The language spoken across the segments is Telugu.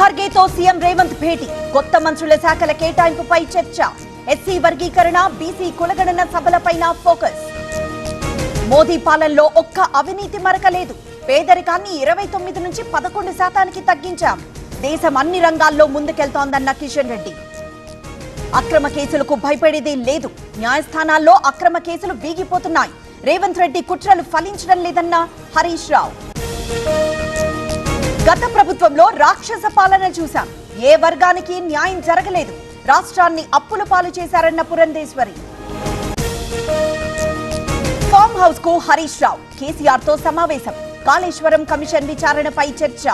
ఖర్గేతో సీఎం రేవంత్ భేటీ, కొత్త మంత్రుల శాఖల కేటాయింపుపై చర్చ. ఎస్సీ వర్గీకరణ, బీసీ కులగణన సభలపైన ఫోకస్. మోదీ పాలనలో ఒక్క అవినీతి మరకలేదు. పేదరికాన్ని 29 నుంచి 11% తగ్గించాం. దేశం అన్ని రంగాల్లో ముందుకెళ్తోందన్న కిషన్ రెడ్డి. అక్రమ కేసులకు భయపడేదే లేదు. న్యాయస్థానాల్లో అక్రమ కేసులు వీగిపోతున్నాయి. రేవంత్ రెడ్డి కుట్రలు ఫలించడం లేదన్న హరీష్ రావు. గత ప్రభుత్వంలో రాక్షస పాలన చూశాం. ఏ వర్గానికి న్యాయం జరగలేదు. రాష్ట్రాన్ని అప్పుల పాలు చేశారన్న పురంధేశ్వరి. ఫామ్ హౌస్ కు హరీష్ రావు, కేసీఆర్ తో సమావేశం. కాళేశ్వరం కమిషన్ విచారణపై చర్చ.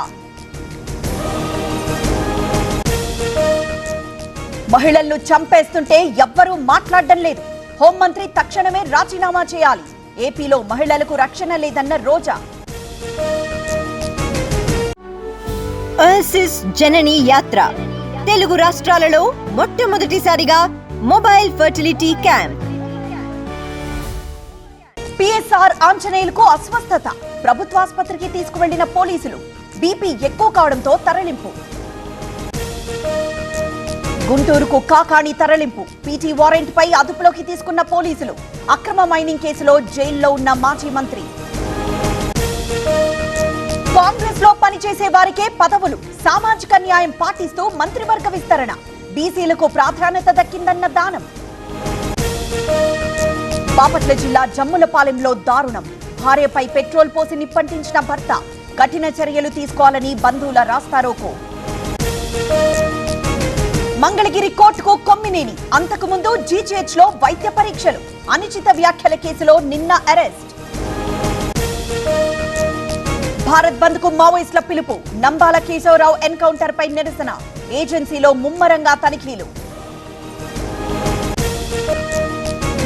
మహిళలను చంపేస్తుంటే ఎవ్వరూ మాట్లాడడం లేదు. హోంమంత్రి తక్షణమే రాజీనామా చేయాలి. ఏపీలో మహిళలకు రక్షణ లేదన్న రోజా. ఓఎసిస్ జనని యాత్ర తెలుగు రాష్ట్రాలలో మొట్టమొదటిసారిగా మొబైల్ ఫర్టిలిటీ క్యాంప్. పిఎస్ఆర్ ఆంజనేయులకు అస్వస్థత. ప్రభుత్వాసుపత్రికి తీసుకువెళ్లిన పోలీసులు. బీపీ ఎక్కువ కావడంతో తరలింపు. గుంటూరుకు కాకాణి తరలింపు. పీటీ వారెంట్ పై అదుపులోకి తీసుకున్న పోలీసులు. అక్రమ మైనింగ్ కేసులో జైల్లో ఉన్న మాజీ మంత్రి. కాంగ్రెస్ లో పనిచేసే వారికే పదవులు. సామాజిక న్యాయం పాటిస్తూ మంత్రివర్గ విస్తరణ. బీసీలకు ప్రాధాన్యత దక్కిందన్న దానం. బాపట్ల జిల్లా జమ్ములపాలెంలో దారుణం. భార్యపై పెట్రోల్ పోసి నిప్పంటించిన భర్త. కఠిన చర్యలు తీసుకోవాలని బంధువుల రాస్తారోకో. మంగళగిరి కోర్టుకు కొమ్మినేని. అంతకుముందు జీజీహెచ్ లో వైద్య పరీక్షలు. అనుచిత వ్యాఖ్యల కేసులో నిన్న అరెస్ట్. భారత్ బంద్ కు మావోయిస్టుల పిలుపు. నంబాల కేశవరావు ఎన్కౌంటర్ పై నిరసన. ఏజెన్సీలో ముమ్మరంగా తనిఖీలు.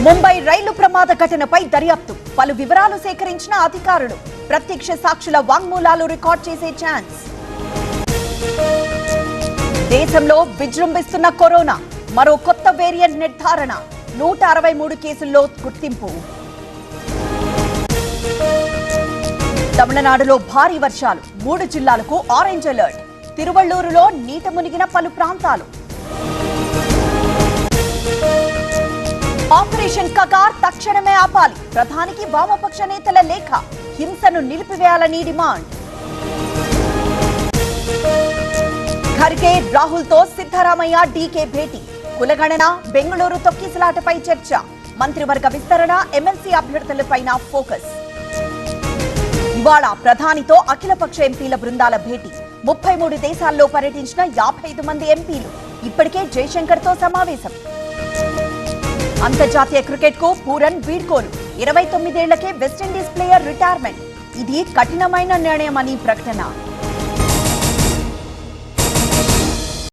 ముంబై రైలు ప్రమాద ఘటనపై దర్యాప్తు. పలు వివరాలు సేకరించిన అధికారులు. ప్రత్యక్ష సాక్షుల వాంగ్మూలాలు రికార్డ్ చేసే ఛాన్స్. దేశంలో విజృంభిస్తున్న కరోనా. మరో కొత్త వేరియంట్ నిర్ధారణ. 163 కేసుల్లో గుర్తింపు. తమిళనాడులో భారీ వర్షాలు. 3 జిల్లాలకు ఆరెంజ్ అలర్ట్. తిరువళ్లూరులో నీట మునిగిన పలు ప్రాంతాలు. ఆపరేషన్ కగార్ తక్షణమే ఆపాలి. ప్రధానికి వామపక్ష నేతల లేఖ. హింసను నిలిపివేయాలని డిమాండ్. ఖర్గే రాహుల్ తో సిద్ధరామయ్య డీకే భేటీ. కులగణన, బెంగళూరు తొక్కిసలాటపై చర్చ. మంత్రివర్గ విస్తరణ, ఎమ్మెల్సీ అభ్యర్థులపైన ఫోకస్. ఇవాళ ప్రధానితో అఖిలపక్ష ఎంపీల బృందాల భేటీ. 33 దేశాల్లో పర్యటించిన 55 మంది ఎంపీలు. ఇప్పటికే జైశంకర్ తో సమావేశం. అంతర్జాతీయ క్రికెట్ కు పూరన్ వీడ్కోలు. 29 ఏళ్లకే వెస్టిండీస్ ప్లేయర్ రిటైర్మెంట్. ఇది కఠినమైన నిర్ణయమని ప్రకటన.